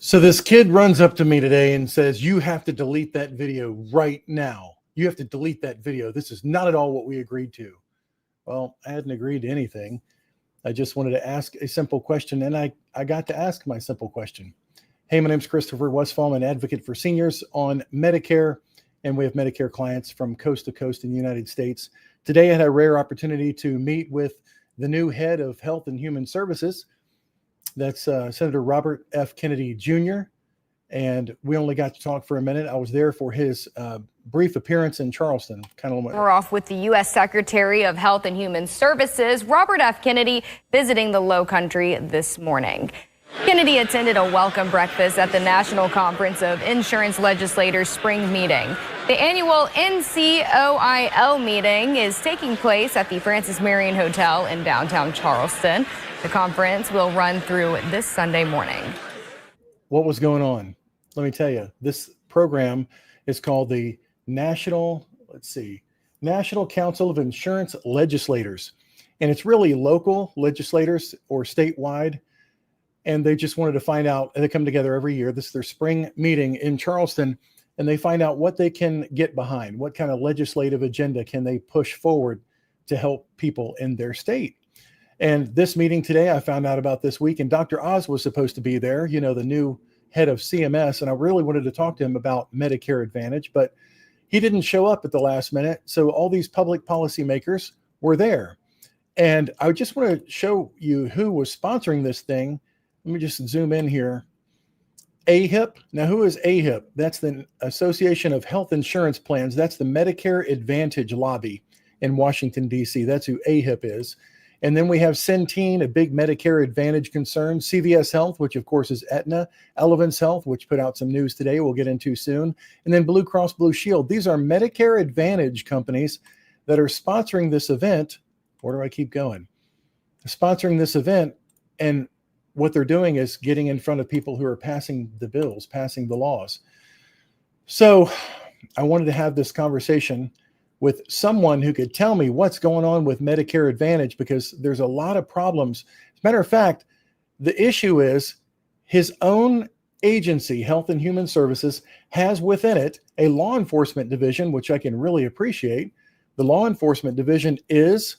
So this kid runs up to me today and says, you have to delete that video right now. You have to delete that video. This is not at all what we agreed to. Well, I hadn't agreed to anything. I just wanted to ask a simple question, and I got to ask my simple question. Hey, my name's Christopher Westphal, an advocate for seniors on Medicare, and we have Medicare clients from coast to coast in the United States. Today, I had a rare opportunity to meet with the new head of Health and Human Services. That's Senator Robert F. Kennedy Jr., and we only got to talk for a minute. I was there for his brief appearance in Charleston. We're off with the U.S. Secretary of Health and Human Services, Robert F. Kennedy, visiting the Low Country this morning. Kennedy attended a welcome breakfast at the National Conference of Insurance Legislators spring meeting. The annual NCOIL meeting is taking place at the Francis Marion Hotel in downtown Charleston. The conference will run through this Sunday morning. What was going on? Let me tell you, this program is called the National Council of Insurance Legislators. And it's really local legislators or statewide. And they just wanted to find out, and they come together every year. This is their spring meeting in Charleston, and they find out what they can get behind. What kind of legislative agenda can they push forward to help people in their state? And this meeting today, I found out about this week, and Dr. Oz was supposed to be there, you know, the new head of CMS, and I really wanted to talk to him about Medicare Advantage, but he didn't show up at the last minute. So all these public policy makers were there. And I just want to show you who was sponsoring this thing. Let me just zoom in here. AHIP. Now, who is AHIP? That's the Association of Health Insurance Plans. That's the Medicare Advantage lobby in Washington, D.C. That's who AHIP is. And then we have Centene, a big Medicare Advantage concern, CVS Health, which of course is Aetna, Elevance Health, which put out some news today we'll get into soon, and then Blue Cross Blue Shield. These are Medicare Advantage companies that are sponsoring this event. Where do I keep going? Sponsoring this event, and what they're doing is getting in front of people who are passing the bills, passing the laws. So I wanted to have this conversation with someone who could tell me what's going on with Medicare Advantage, because there's a lot of problems. As a matter of fact, the issue is his own agency, Health and Human Services, has within it a law enforcement division, which I can really appreciate. The law enforcement division is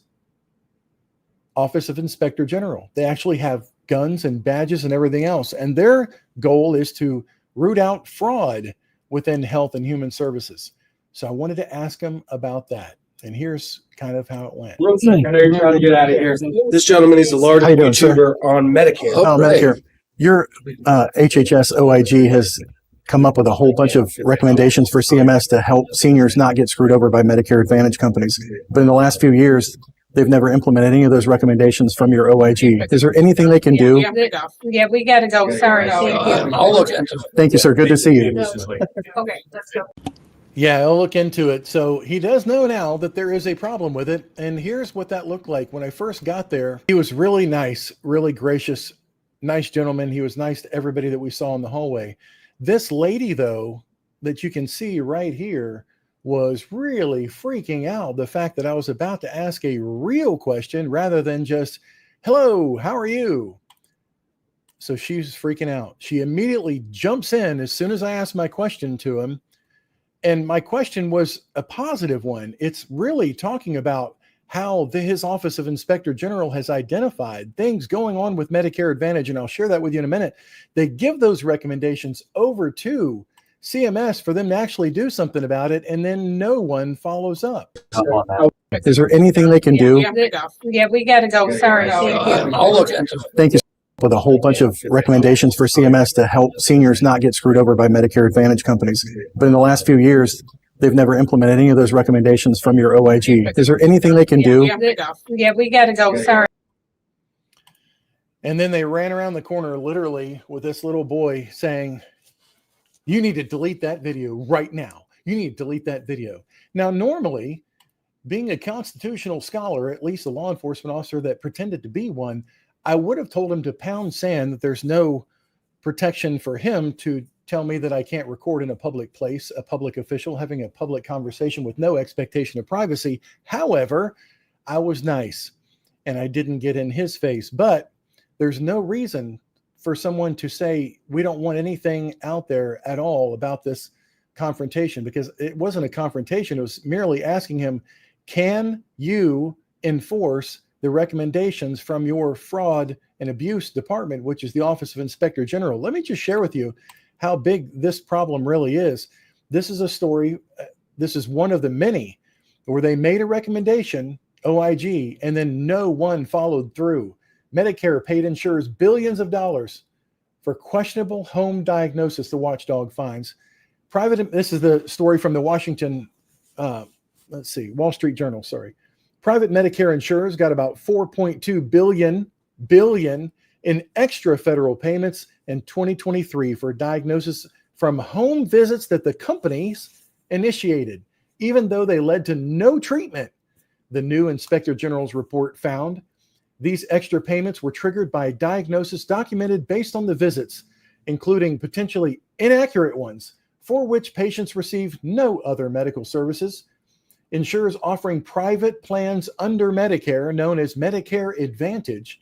Office of Inspector General. They actually have guns and badges and everything else. And their goal is to root out fraud within Health and Human Services. So I wanted to ask him about that. And here's kind of how it went. I know you're trying to get out of here. This gentleman is the largest YouTuber on Medicare. Medicare. Your HHS OIG has come up with a whole bunch of recommendations for CMS to help seniors not get screwed over by Medicare Advantage companies. But in the last few years, they've never implemented any of those recommendations from your OIG. Is there anything they can do? Yeah, we got to go. Sorry. I'll look into it. Thank you, sir. Good to see you. Okay, let's go. Yeah, I'll look into it. So he does know now that there is a problem with it. And here's what that looked like. When I first got there, he was really nice, really gracious, nice gentleman. He was nice to everybody that we saw in the hallway. This lady, though, that you can see right here, was really freaking out. The fact that I was about to ask a real question rather than just, hello, how are you? So she's freaking out. She immediately jumps in as soon as I asked my question to him. And my question was a positive one. It's really talking about how his Office of Inspector General has identified things going on with Medicare Advantage. And I'll share that with you in a minute. They give those recommendations over to CMS for them to actually do something about it, and then no one follows up. Is there anything they can do? Yeah, we got to go. Sorry. I'll look into it. Thank you. With a whole bunch of recommendations for CMS to help seniors not get screwed over by Medicare Advantage companies. But in the last few years, they've never implemented any of those recommendations from your OIG. Is there anything they can do? Yeah, we got to go. Sorry. And then they ran around the corner literally with this little boy saying, you need to delete that video right now. You need to delete that video. Now, normally, being a constitutional scholar, at least a law enforcement officer that pretended to be one, I would have told him to pound sand that there's no protection for him to tell me that I can't record in a public place, a public official having a public conversation with no expectation of privacy. However, I was nice and I didn't get in his face, but there's no reason for someone to say, we don't want anything out there at all about this confrontation, because it wasn't a confrontation. It was merely asking him, can you enforce the recommendations from your fraud and abuse department, which is the Office of Inspector General? Let me just share with you how big this problem really is. This is a story. This is one of the many where they made a recommendation, OIG, and then no one followed through. Medicare paid insurers billions of dollars for questionable home diagnosis, the watchdog finds. This is the story from the Wall Street Journal, sorry. Private Medicare insurers got about $4.2 billion in extra federal payments in 2023 for diagnosis from home visits that the companies initiated, even though they led to no treatment. The new Inspector General's report found these extra payments were triggered by diagnosis documented based on the visits, including potentially inaccurate ones for which patients received no other medical services. Insurers offering private plans under Medicare, known as Medicare Advantage,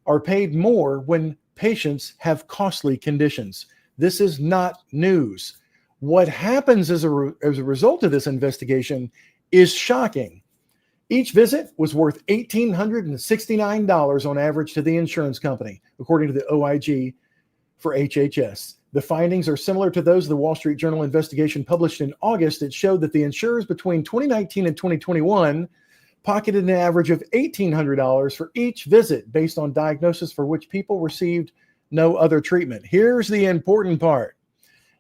are paid more when patients have costly conditions. This is not news. What happens as a result of this investigation is shocking. Each visit was worth $1,869 on average to the insurance company, according to the OIG for HHS. The findings are similar to those of the Wall Street Journal investigation published in August. It showed that the insurers between 2019 and 2021 pocketed an average of $1,800 for each visit based on diagnosis for which people received no other treatment. Here's the important part.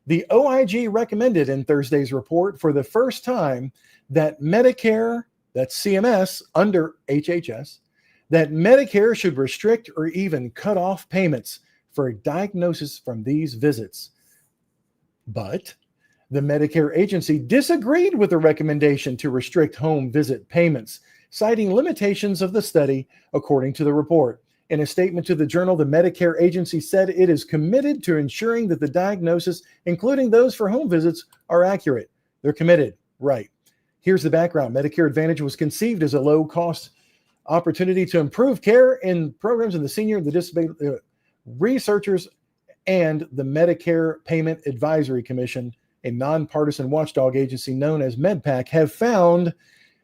The OIG recommended in Thursday's report for the first time that Medicare, that's CMS under HHS, that Medicare should restrict or even cut off payments for a diagnosis from these visits. But the Medicare agency disagreed with the recommendation to restrict home visit payments, citing limitations of the study, according to the report. In a statement to the Journal, the Medicare agency said it is committed to ensuring that the diagnosis, including those for home visits, are accurate. They're committed, right? Here's the background. Medicare Advantage was conceived as a low-cost opportunity to improve care in programs in the senior and the disability. Researchers and the Medicare Payment Advisory Commission, a nonpartisan watchdog agency known as MedPAC, have found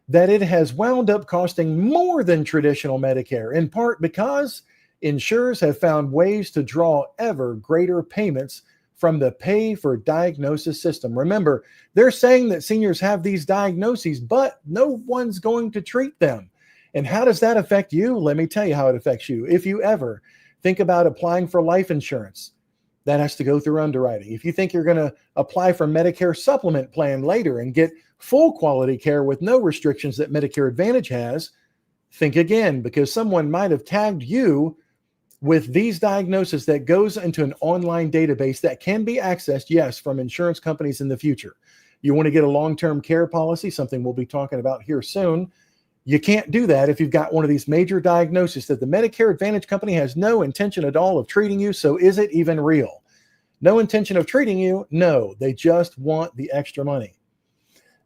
that it has wound up costing more than traditional Medicare, in part because insurers have found ways to draw ever greater payments from the pay-for-diagnosis system. Remember, they're saying that seniors have these diagnoses, but no one's going to treat them. And how does that affect you? Let me tell you how it affects you. If you ever think about applying for life insurance, that has to go through underwriting. If you think you're going to apply for Medicare supplement plan later and get full quality care with no restrictions that Medicare Advantage has, think again, because someone might have tagged you with these diagnoses that goes into an online database that can be accessed, yes, from insurance companies in the future. You want to get a long-term care policy, something we'll be talking about here soon. You can't do that if you've got one of these major diagnoses that the Medicare Advantage company has no intention at all of treating you. So is it even real? No intention of treating you? No, they just want the extra money.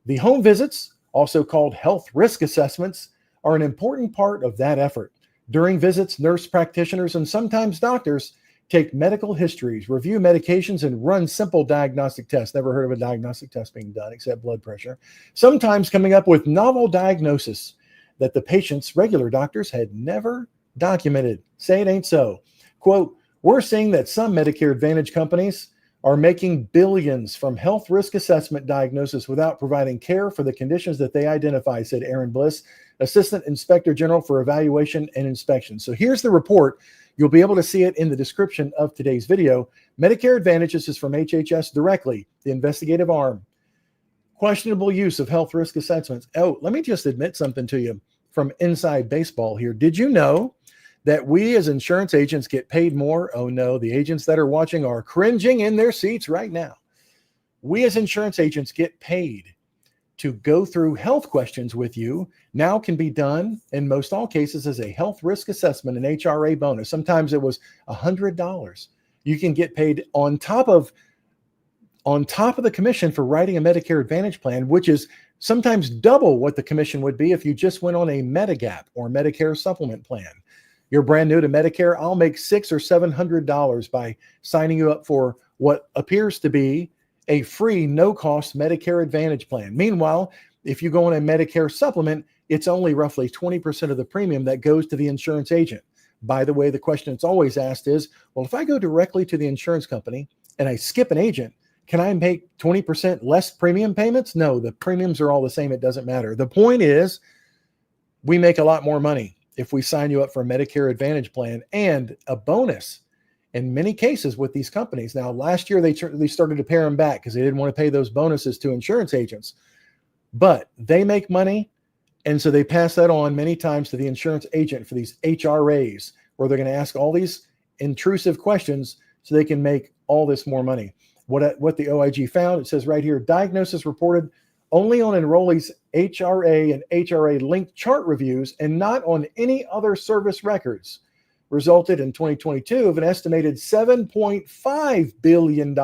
The home visits, also called health risk assessments, are an important part of that effort. During visits, nurse practitioners and sometimes doctors take medical histories, review medications, and run simple diagnostic tests. Never heard of a diagnostic test being done except blood pressure. Sometimes coming up with novel diagnosis that the patient's regular doctors had never documented. Say it ain't so. Quote, we're seeing that some Medicare Advantage companies are making billions from health risk assessment diagnosis without providing care for the conditions that they identify, said Aaron Bliss, Assistant Inspector General for Evaluation and Inspection. So here's the report. You'll be able to see it in the description of today's video. Medicare Advantage, this is from HHS directly, the investigative arm. Questionable use of health risk assessments. Oh, let me just admit something to you from inside baseball here. Did you know that we as insurance agents get paid more? Oh no, the agents that are watching are cringing in their seats right now. We as insurance agents get paid to go through health questions with you. Now can be done in most all cases as a health risk assessment, an HRA bonus. Sometimes it was $100. You can get paid on top of the commission for writing a Medicare Advantage plan, which is sometimes double what the commission would be if you just went on a Medigap or Medicare supplement plan. You're brand new to Medicare. I'll make $600 or $700 by signing you up for what appears to be a free, no-cost Medicare Advantage plan. Meanwhile, if you go on a Medicare supplement, it's only roughly 20% of the premium that goes to the insurance agent. By the way, the question that's always asked is, well, if I go directly to the insurance company and I skip an agent, can I make 20% less premium payments? No, the premiums are all the same. It doesn't matter. The point is, we make a lot more money if we sign you up for a Medicare Advantage plan, and a bonus in many cases with these companies. Now, last year they started to pare them back because they didn't want to pay those bonuses to insurance agents, but they make money. And so they pass that on many times to the insurance agent for these HRAs, where they're going to ask all these intrusive questions so they can make all this more money. What the OIG found, it says right here, diagnosis reported only on enrollees' HRA and HRA linked chart reviews and not on any other service records, resulted in 2022 of an estimated $7.5 billion in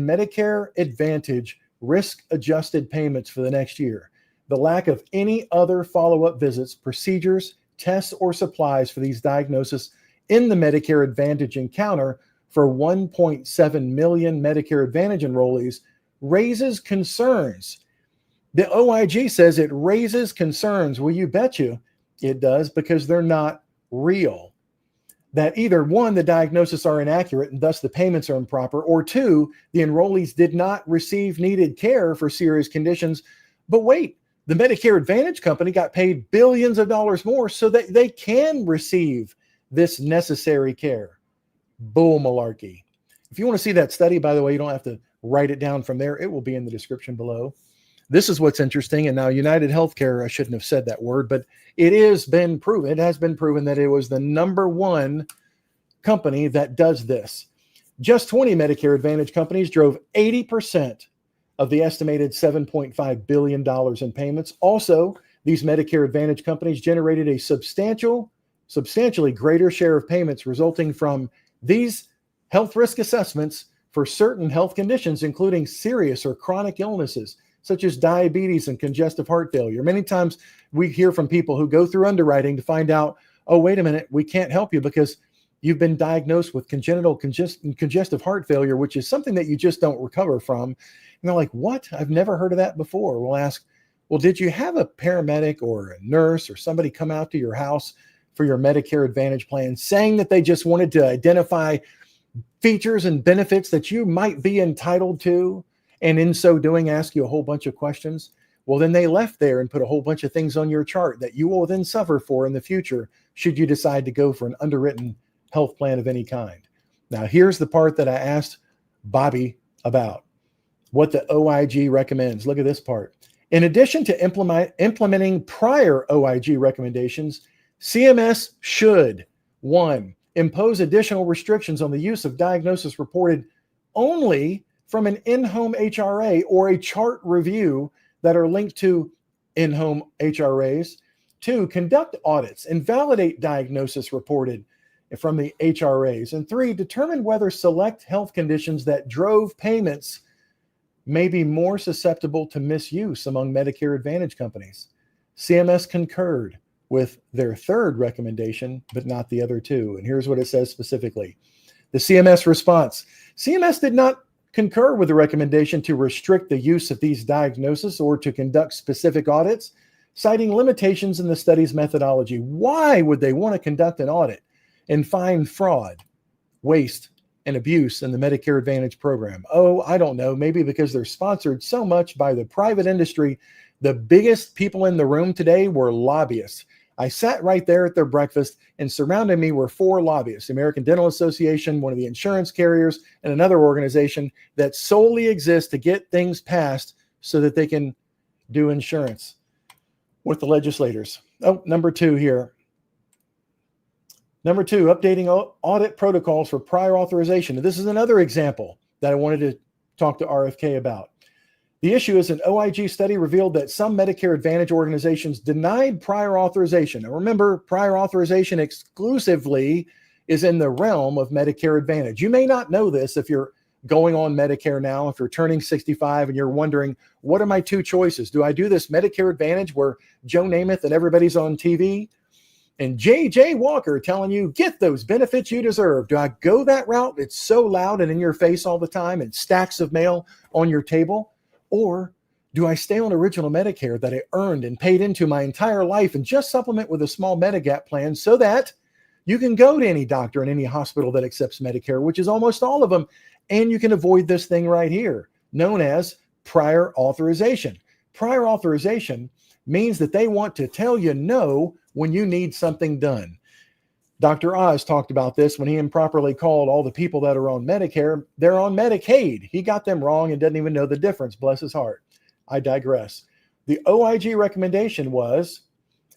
Medicare Advantage risk-adjusted payments for the next year. The lack of any other follow-up visits, procedures, tests, or supplies for these diagnoses in the Medicare Advantage encounter for 1.7 million Medicare Advantage enrollees raises concerns. The OIG says it raises concerns. Well, you bet you it does, because they're not real. That either one, the diagnoses are inaccurate and thus the payments are improper, or two, the enrollees did not receive needed care for serious conditions. But wait, the Medicare Advantage company got paid billions of dollars more so that they can receive this necessary care. Bull malarkey. If you want to see that study, by the way, you don't have to write it down from there. It will be in the description below. This is what's interesting. And now United Healthcare, I shouldn't have said that word, but it has been proven that it was the number one company that does this. Just 20 Medicare Advantage companies drove 80% of the estimated $7.5 billion in payments. Also, these Medicare Advantage companies generated a substantially greater share of payments resulting from these health risk assessments for certain health conditions, including serious or chronic illnesses, such as diabetes and congestive heart failure. Many times we hear from people who go through underwriting to find out, oh, wait a minute, we can't help you because you've been diagnosed with congenital congestive heart failure, which is something that you just don't recover from. And they're like, what? I've never heard of that before. We'll ask, well, did you have a paramedic or a nurse or somebody come out to your house for your Medicare Advantage plan saying that they just wanted to identify features and benefits that you might be entitled to, and in so doing ask you a whole bunch of questions? Well, then they left there and put a whole bunch of things on your chart that you will then suffer for in the future should you decide to go for an underwritten health plan of any kind. Now, here's the part that I asked Bobby about, what the OIG recommends. Look at this part. In addition to implementing prior OIG recommendations, CMS should, 1, impose additional restrictions on the use of diagnosis reported only from an in-home HRA or a chart review that are linked to in-home HRAs. 2, conduct audits and validate diagnosis reported from the HRAs. And 3, determine whether select health conditions that drove payments may be more susceptible to misuse among Medicare Advantage companies. CMS concurred with their third recommendation, but not the other two. And here's what it says specifically. The CMS response. CMS did not concur with the recommendation to restrict the use of these diagnoses or to conduct specific audits, citing limitations in the study's methodology. Why would they want to conduct an audit and find fraud, waste, and abuse in the Medicare Advantage program? Oh, I don't know. Maybe because they're sponsored so much by the private industry. The biggest people in the room today were lobbyists. I sat right there at their breakfast, and surrounding me were 4 lobbyists: the American Dental Association, one of the insurance carriers, and another organization that solely exists to get things passed so that they can do insurance with the legislators. Oh, number 2 here. Number 2, updating audit protocols for prior authorization. This is another example that I wanted to talk to RFK about. The issue is an OIG study revealed that some Medicare Advantage organizations denied prior authorization. Now remember, prior authorization exclusively is in the realm of Medicare Advantage. You may not know this if you're going on Medicare now, if you're turning 65 and you're wondering, what are my 2 choices? Do I do this Medicare Advantage where Joe Namath and everybody's on TV? And J.J. Walker telling you, get those benefits you deserve. Do I go that route? It's so loud and in your face all the time and stacks of mail on your table. Or do I stay on original Medicare that I earned and paid into my entire life and just supplement with a small Medigap plan so that you can go to any doctor in any hospital that accepts Medicare, which is almost all of them, and you can avoid this thing right here, known as prior authorization. Prior authorization means that they want to tell you no when you need something done. Dr. Oz talked about this when he improperly called all the people that are on Medicare, they're on Medicaid. He got them wrong and doesn't even know the difference, bless his heart. I digress. The OIG recommendation was,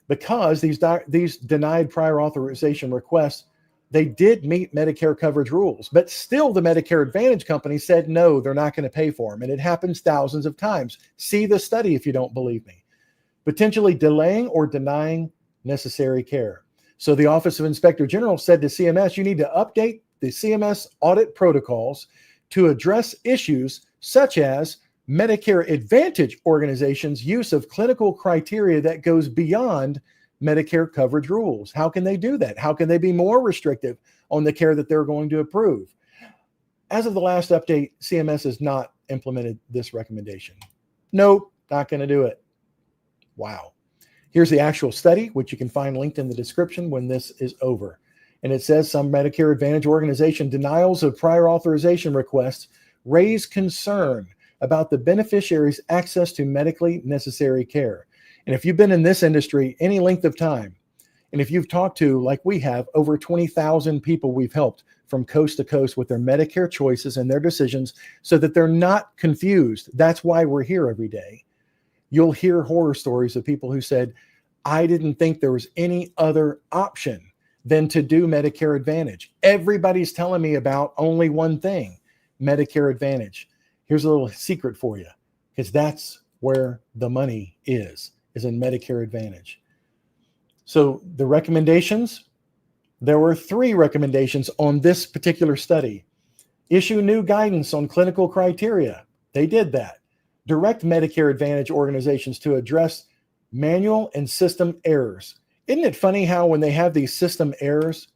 because these denied prior authorization requests, they did meet Medicare coverage rules, but still the Medicare Advantage company said, no, they're not going to pay for them. And it happens thousands of times. See the study if you don't believe me. Potentially delaying or denying necessary care. So the Office of Inspector General said to CMS, you need to update the CMS audit protocols to address issues such as Medicare Advantage organizations' use of clinical criteria that goes beyond Medicare coverage rules. How can they do that? How can they be more restrictive on the care that they're going to approve? As of the last update, CMS has not implemented this recommendation. Nope, not going to do it. Wow. Here's the actual study, which you can find linked in the description when this is over. And it says some Medicare Advantage organization denials of prior authorization requests raise concern about the beneficiary's access to medically necessary care. And if you've been in this industry any length of time, and if you've talked to, like we have, over 20,000 people we've helped from coast to coast with their Medicare choices and their decisions so that they're not confused. That's why we're here every day. You'll hear horror stories of people who said, I didn't think there was any other option than to do Medicare Advantage. Everybody's telling me about only one thing, Medicare Advantage. Here's a little secret for you, because that's where the money is in Medicare Advantage. So the recommendations, there were 3 recommendations on this particular study. Issue new guidance on clinical criteria. They did that. Direct Medicare Advantage organizations to address manual and system errors. Isn't it funny how when they have these system errors,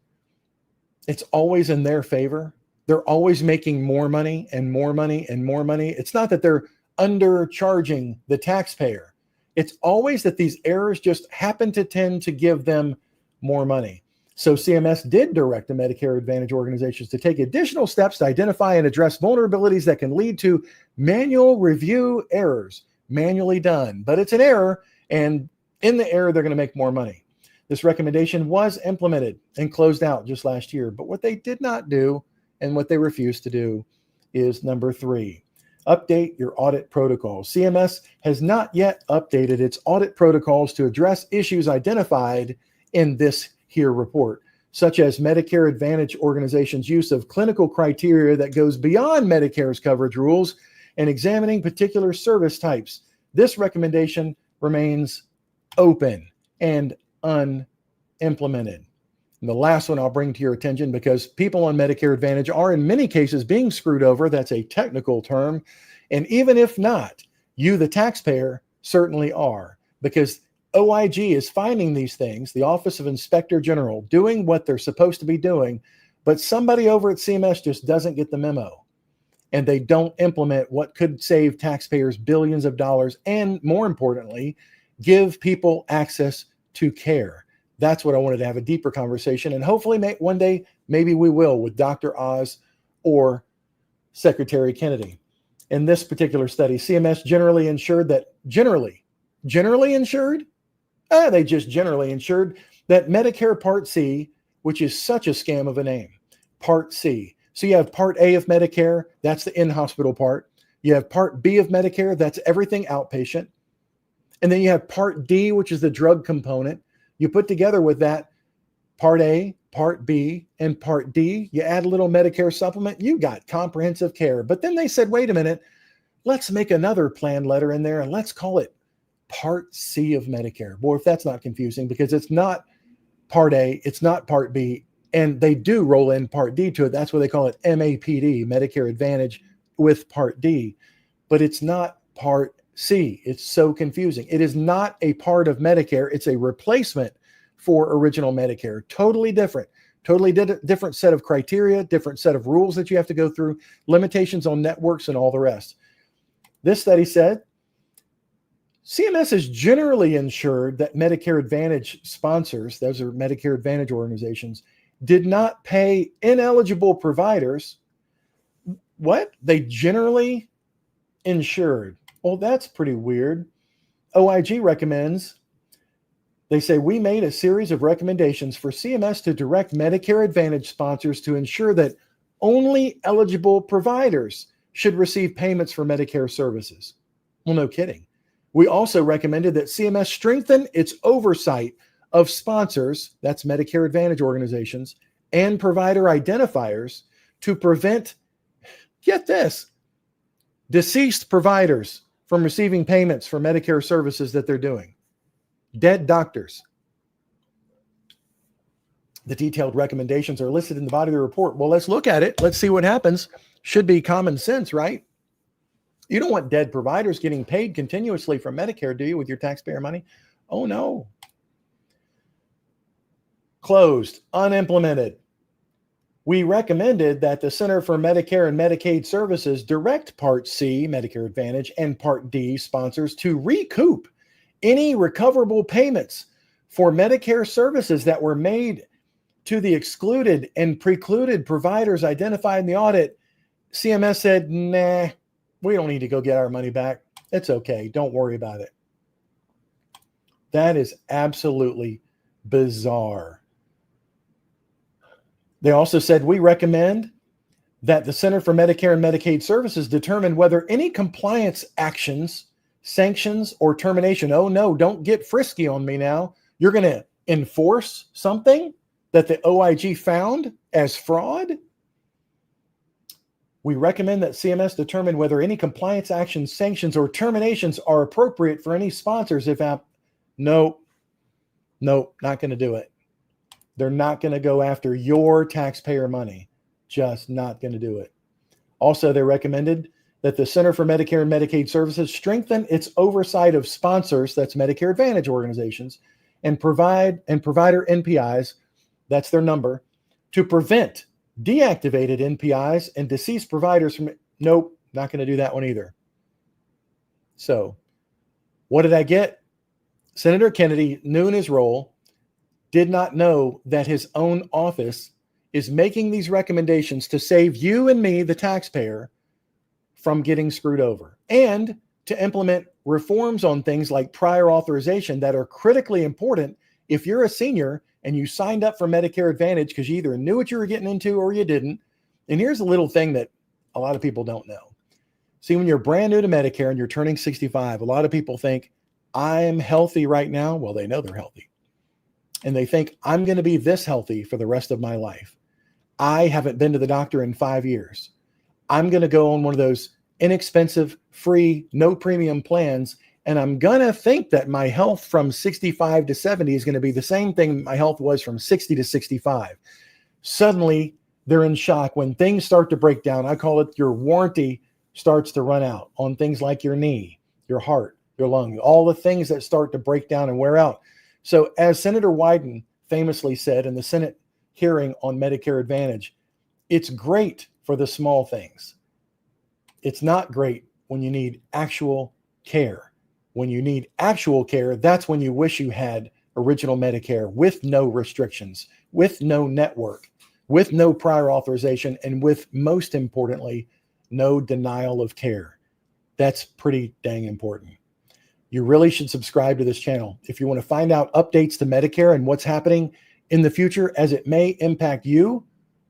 it's always in their favor? They're always making more money and more money and more money. It's not that they're undercharging the taxpayer. It's always that these errors just happen to tend to give them more money. So CMS did direct the Medicare Advantage organizations to take additional steps to identify and address vulnerabilities that can lead to manual review errors, manually done. But it's an error, and in the error, they're going to make more money. This recommendation was implemented and closed out just last year. But what they did not do, and what they refused to do, is number 3, update your audit protocols. CMS has not yet updated its audit protocols to address issues identified in this here report, such as Medicare Advantage organizations' use of clinical criteria that goes beyond Medicare's coverage rules and examining particular service types. This recommendation remains open and unimplemented. And the last one I'll bring to your attention, because people on Medicare Advantage are in many cases being screwed over. That's a technical term. And even if not, you, the taxpayer, certainly are, because OIG is finding these things, the Office of Inspector General, doing what they're supposed to be doing, but somebody over at CMS just doesn't get the memo. And they don't implement what could save taxpayers billions of dollars and, more importantly, give people access to care. That's what I wanted to have a deeper conversation. And hopefully one day, maybe we will, with Dr. Oz or Secretary Kennedy. In this particular study, CMS generally insured that, generally insured? They just generally insured that Medicare Part C, which is such a scam of a name, Part C. So you have Part A of Medicare, that's the in-hospital part. You have Part B of Medicare, that's everything outpatient. And then you have Part D, which is the drug component. You put together with that Part A, Part B, and Part D, you add a little Medicare supplement, you got comprehensive care. But then they said, wait a minute, let's make another plan letter in there and let's call it Part C of Medicare. Boy, if that's not confusing, because it's not Part A, it's not Part B, and they do roll in Part D to it. That's why they call it MAPD, Medicare Advantage with Part D, but it's not Part C. It's so confusing. It is not a part of Medicare. It's a replacement for original Medicare. Totally different. Different set of criteria, different set of rules that you have to go through, limitations on networks and all the rest. This study said CMS is generally ensured that Medicare Advantage sponsors, those are Medicare Advantage organizations, did not pay ineligible providers. What? They generally insured. Well, that's pretty weird. OIG recommends, they say, we made a series of recommendations for CMS to direct Medicare Advantage sponsors to ensure that only eligible providers should receive payments for Medicare services. Well, no kidding. We also recommended that CMS strengthen its oversight of sponsors, that's Medicare Advantage organizations, and provider identifiers to prevent, get this, deceased providers from receiving payments for Medicare services that they're doing. Dead doctors. The detailed recommendations are listed in the body of the report. Well, let's look at it. Let's see what happens. Should be common sense, right? You don't want dead providers getting paid continuously from Medicare, do you, with your taxpayer money? Oh, no. Closed, unimplemented. We recommended that the Center for Medicare and Medicaid Services direct Part C, Medicare Advantage, and Part D sponsors to recoup any recoverable payments for Medicare services that were made to the excluded and precluded providers identified in the audit. CMS said, nah, we don't need to go get our money back. It's okay. Don't worry about it. That is absolutely bizarre. They also said, we recommend that the Center for Medicare and Medicaid Services determine whether any compliance actions, sanctions, or termination. Oh, no, don't get frisky on me now. You're going to enforce something that the OIG found as fraud? We recommend that CMS determine whether any compliance actions, sanctions, or terminations are appropriate for any sponsors. Nope, not going to do it. They're not going to go after your taxpayer money. Just not going to do it. Also, they recommended that the Center for Medicare and Medicaid Services strengthen its oversight of sponsors, that's Medicare Advantage organizations, and provider NPIs, that's their number, to prevent deactivated NPIs and deceased providers from, nope, not going to do that one either. So what did I get? Senator Kennedy, new in his role, did not know that his own office is making these recommendations to save you and me, the taxpayer, from getting screwed over, and to implement reforms on things like prior authorization that are critically important if you're a senior and you signed up for Medicare Advantage because you either knew what you were getting into or you didn't. And here's a little thing that a lot of people don't know. See, when you're brand new to Medicare and you're turning 65, a lot of people think, I'm healthy right now. Well, they know they're healthy. And they think, I'm going to be this healthy for the rest of my life. I haven't been to the doctor in 5 years. I'm going to go on one of those inexpensive, free, no premium plans. And I'm going to think that my health from 65 to 70 is going to be the same thing my health was from 60 to 65. Suddenly, they're in shock when things start to break down. I call it your warranty starts to run out on things like your knee, your heart, your lung, all the things that start to break down and wear out. So as Senator Wyden famously said in the Senate hearing on Medicare Advantage, it's great for the small things. It's not great when you need actual care. When you need actual care, that's when you wish you had original Medicare with no restrictions, with no network, with no prior authorization, and with, most importantly, no denial of care. That's pretty dang important. You really should subscribe to this channel if you want to find out updates to Medicare and what's happening in the future, as it may impact you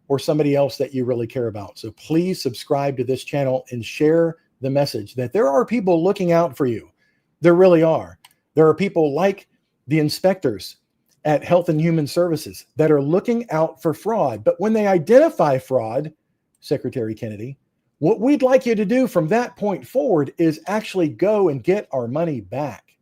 or somebody else that you really care about. So please subscribe to this channel and share the message that there are people looking out for you. There really are. There are people like the inspectors at Health and Human Services that are looking out for fraud. But when they identify fraud, Secretary Kennedy, what we'd like you to do from that point forward is actually go and get our money back.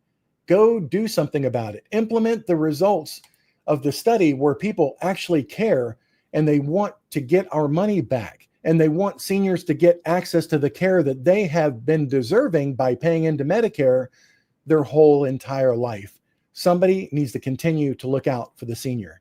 Go do something about it. Implement the results of the study where people actually care and they want to get our money back. And they want seniors to get access to the care that they have been deserving by paying into Medicare their whole entire life. somebody needs to continue to look out for the senior.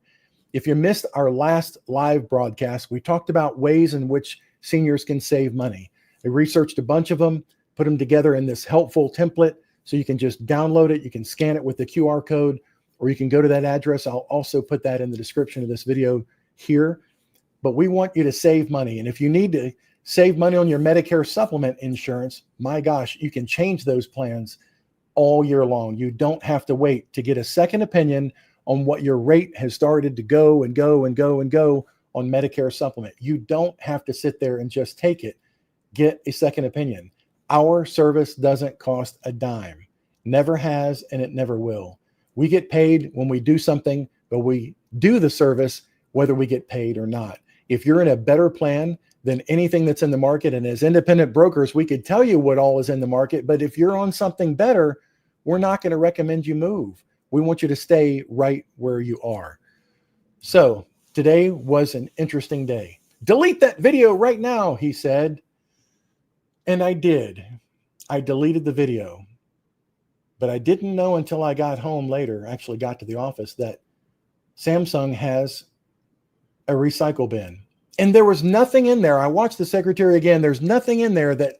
If you missed our last live broadcast, we talked about ways in which seniors can save money. I researched a bunch of them, put them together in this helpful template so you can just download it. You can scan it with the QR code, or you can go to that address. I'll also put that in the description of this video here. But we want you to save money. And if you need to save money on your Medicare supplement insurance, my gosh, you can change those plans all year long. You don't have to wait to get a second opinion on what your rate has started to go and go and go and go on Medicare supplement. You don't have to sit there and just take it. Get a second opinion. Our service doesn't cost a dime. Never has, and it never will. We get paid when we do something, but we do the service whether we get paid or not. If you're in a better plan than anything that's in the market, and as independent brokers, we could tell you what all is in the market, but if you're on something better, we're not going to recommend you move. We want you to stay right where you are. So today was an interesting day. Delete that video right now, he said. And I did. I deleted the video. But I didn't know until I got home later, actually got to the office, that Samsung has a recycle bin. And there was nothing in there. I watched the secretary again. There's nothing in there that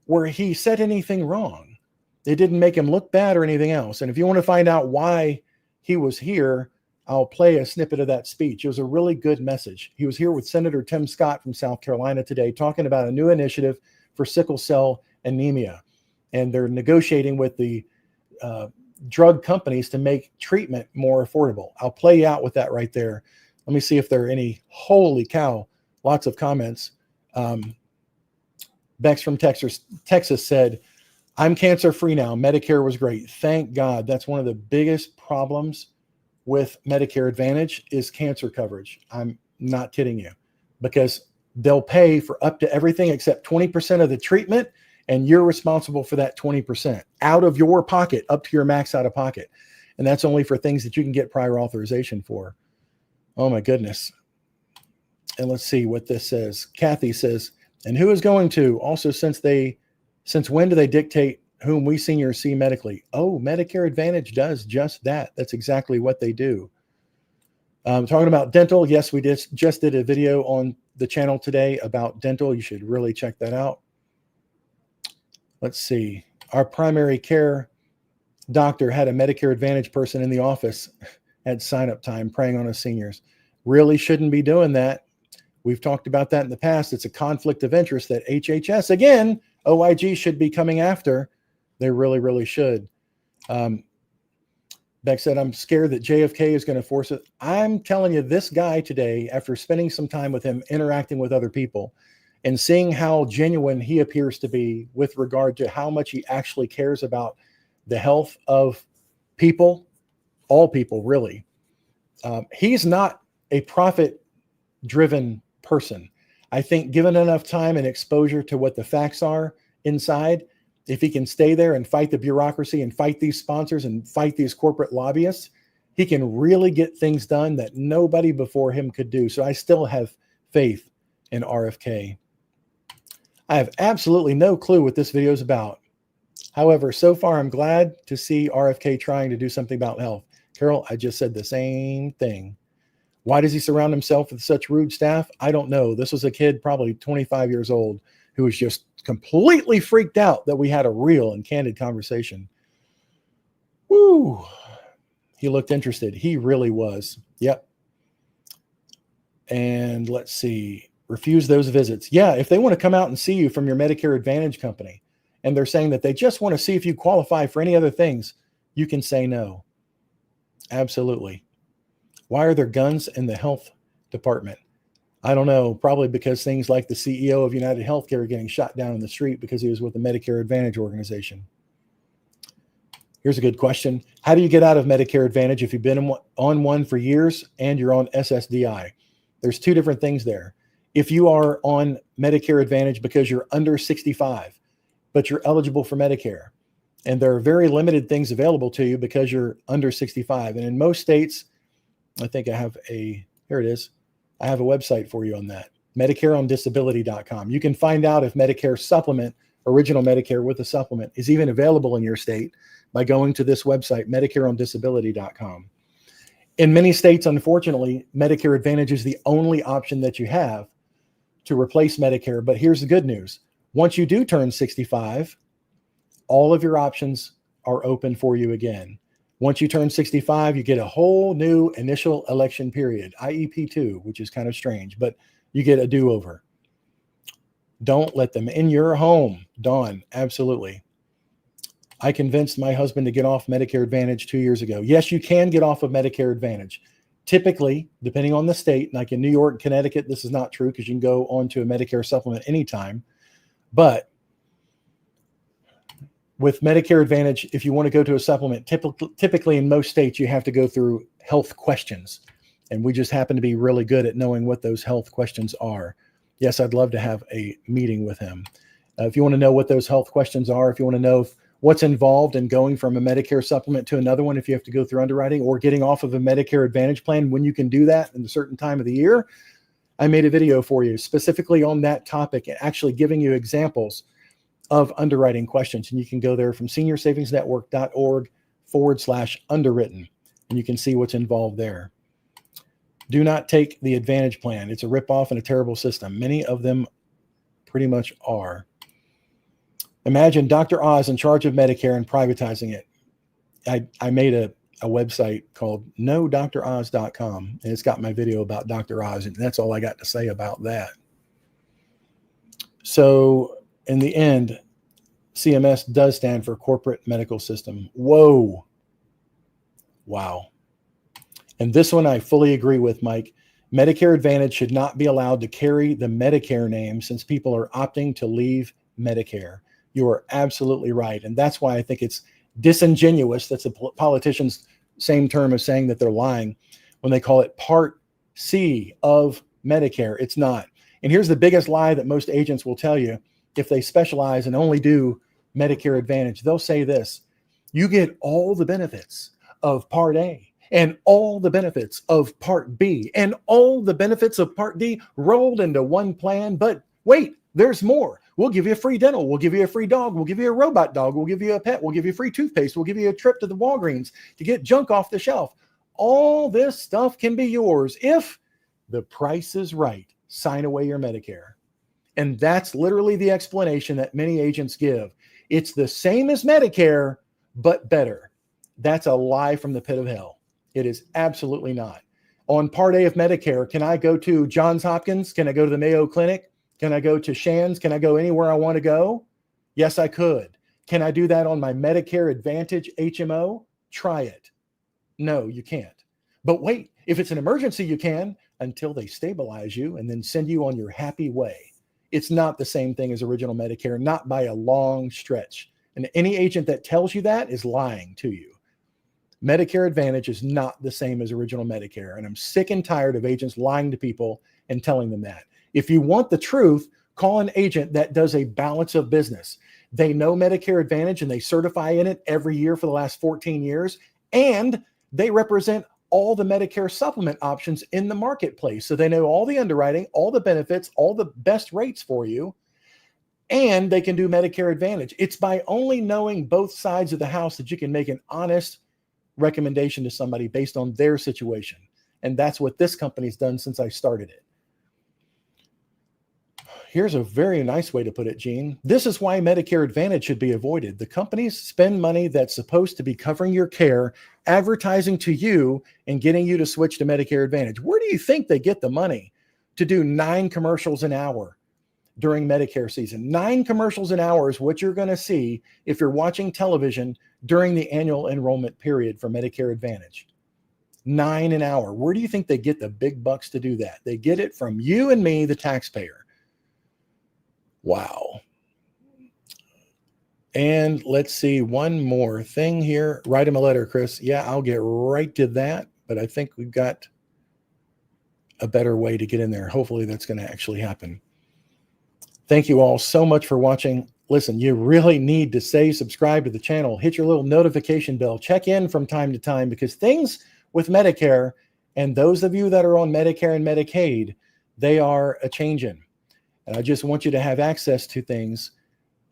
where he said anything wrong. It didn't make him look bad or anything else. And if you want to find out why he was here, I'll play a snippet of that speech. It was a really good message. He was here with Senator Tim Scott from South Carolina today, talking about a new initiative for sickle cell anemia. And they're negotiating with the drug companies to make treatment more affordable. I'll play you out with that right there. Let me see if there are any. Holy cow, lots of comments. Bex from Texas said, I'm cancer-free now. Medicare was great. Thank God. That's one of the biggest problems with Medicare Advantage is cancer coverage. I'm not kidding you, because they'll pay for up to everything except 20% of the treatment, and you're responsible for that 20% out of your pocket, up to your max out of pocket. And that's only for things that you can get prior authorization for. Oh my goodness. And let's see what this says. Kathy says, and who is going to? Also, since when do they dictate whom we seniors see medically? Oh, Medicare Advantage does just that. That's exactly what they do. Talking about dental. Yes, we just did a video on the channel today about dental. You should really check that out. Let's see. Our primary care doctor had a Medicare Advantage person in the office at sign-up time preying on us seniors. Really shouldn't be doing that. We've talked about that in the past. It's a conflict of interest that HHS, again, OIG should be coming after. They really, really should. Beck said, I'm scared that JFK is going to force it. I'm telling you, this guy today, after spending some time with him, interacting with other people, and seeing how genuine he appears to be with regard to how much he actually cares about the health of people, all people, really. He's not a profit-driven person. I think given enough time and exposure to what the facts are inside, if he can stay there and fight the bureaucracy and fight these sponsors and fight these corporate lobbyists, he can really get things done that nobody before him could do. So I still have faith in RFK. I have absolutely no clue what this video is about. However, so far, I'm glad to see RFK trying to do something about health. Carol, I just said the same thing. Why does he surround himself with such rude staff? I don't know. This was a kid, probably 25 years old, who was just completely freaked out that we had a real and candid conversation. Woo. He looked interested. He really was. Yep. And let's see. Refuse those visits. Yeah, if they want to come out and see you from your Medicare Advantage company, and they're saying that they just want to see if you qualify for any other things, you can say no. Absolutely. Why are there guns in the health department? I don't know. Probably because things like the CEO of United Healthcare are getting shot down in the street because he was with the Medicare Advantage organization. Here's a good question. How do you get out of Medicare Advantage if you've been on one for years and you're on SSDI? There's two different things there. If you are on Medicare Advantage because you're under 65, but you're eligible for Medicare, and there are very limited things available to you because you're under 65. And in most states, I think I have here it is. I have a website for you on that, MedicareOnDisability.com. You can find out if Medicare supplement, original Medicare with a supplement, is even available in your state by going to this website, MedicareOnDisability.com. In many states, unfortunately, Medicare Advantage is the only option that you have to replace Medicare. But here's the good news. Once you do turn 65, all of your options are open for you again. Once you turn 65, you get a whole new initial election period, IEP2, which is kind of strange, but you get a do-over. Don't let them in your home. Dawn, absolutely. I convinced my husband to get off Medicare Advantage 2 years ago. Yes, you can get off of Medicare Advantage. Typically, depending on the state, like in New York and Connecticut, this is not true because you can go on to a Medicare supplement anytime. But with Medicare Advantage, if you want to go to a supplement, typically in most states, you have to go through health questions. And we just happen to be really good at knowing what those health questions are. Yes, I'd love to have a meeting with him. If you want to know what those health questions are, if you want to know what's involved in going from a Medicare supplement to another one, if you have to go through underwriting or getting off of a Medicare Advantage plan, when you can do that in a certain time of the year, I made a video for you specifically on that topic, actually giving you examples of underwriting questions. And you can go there from seniorsavingsnetwork.org/underwritten, and you can see what's involved there. Do not take the Advantage plan. It's a ripoff and a terrible system. Many of them pretty much are. Imagine Dr. Oz in charge of Medicare and privatizing it. I made a website called knowdroz.com, and it's got my video about Dr. Oz, and that's all I got to say about that. So in the end, CMS does stand for Corporate Medical System. Whoa. Wow. And this one I fully agree with, Mike. Medicare Advantage should not be allowed to carry the Medicare name since people are opting to leave Medicare. You are absolutely right. And that's why I think it's disingenuous. That's a politician's same term as saying that they're lying when they call it Part C of Medicare. It's not. And here's the biggest lie that most agents will tell you if they specialize and only do Medicare Advantage. They'll say this: you get all the benefits of Part A and all the benefits of Part B and all the benefits of Part D rolled into one plan. But wait, there's more. We'll give you a free dental. We'll give you a free dog. We'll give you a robot dog. We'll give you a pet. We'll give you free toothpaste. We'll give you a trip to the Walgreens to get junk off the shelf. All this stuff can be yours if the price is right. Sign away your Medicare. And that's literally the explanation that many agents give. It's the same as Medicare, but better. That's a lie from the pit of hell. It is absolutely not. On Part A of Medicare, can I go to Johns Hopkins? Can I go to the Mayo Clinic? Can I go to Shands? Can I go anywhere I want to go? Yes, I could. Can I do that on my Medicare Advantage HMO? Try it. No, you can't. But wait, if it's an emergency, you can, until they stabilize you and then send you on your happy way. It's not the same thing as original Medicare, not by a long stretch. And any agent that tells you that is lying to you. Medicare Advantage is not the same as original Medicare. And I'm sick and tired of agents lying to people and telling them that. If you want the truth, call an agent that does a balance of business. They know Medicare Advantage and they certify in it every year for the last 14 years. And they represent all the Medicare supplement options in the marketplace. So they know all the underwriting, all the benefits, all the best rates for you, and they can do Medicare Advantage. It's by only knowing both sides of the house that you can make an honest recommendation to somebody based on their situation. And that's what this company's done since I started it. Here's a very nice way to put it, Gene. This is why Medicare Advantage should be avoided. The companies spend money that's supposed to be covering your care, advertising to you and getting you to switch to Medicare Advantage. Where do you think they get the money to do 9 commercials an hour during Medicare season? 9 commercials an hour is what you're going to see if you're watching television during the annual enrollment period for Medicare Advantage. 9 an hour. Where do you think they get the big bucks to do that? They get it from you and me, the taxpayer. Wow. And let's see one more thing here. Write him a letter, Chris. Yeah, I'll get right to that. But I think we've got a better way to get in there. Hopefully that's going to actually happen. Thank you all so much for watching. Listen, you really need to subscribe to the channel. Hit your little notification bell. Check in from time to time because things with Medicare and those of you that are on Medicare and Medicaid, they are a changing. And I just want you to have access to things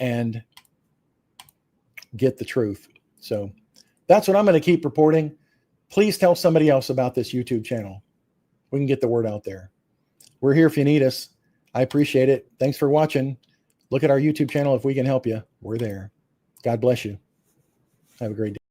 and get the truth. So that's what I'm going to keep reporting. Please tell somebody else about this YouTube channel. We can get the word out there. We're here if you need us. I appreciate it. Thanks for watching. Look at our YouTube channel if we can help you. We're there. God bless you. Have a great day.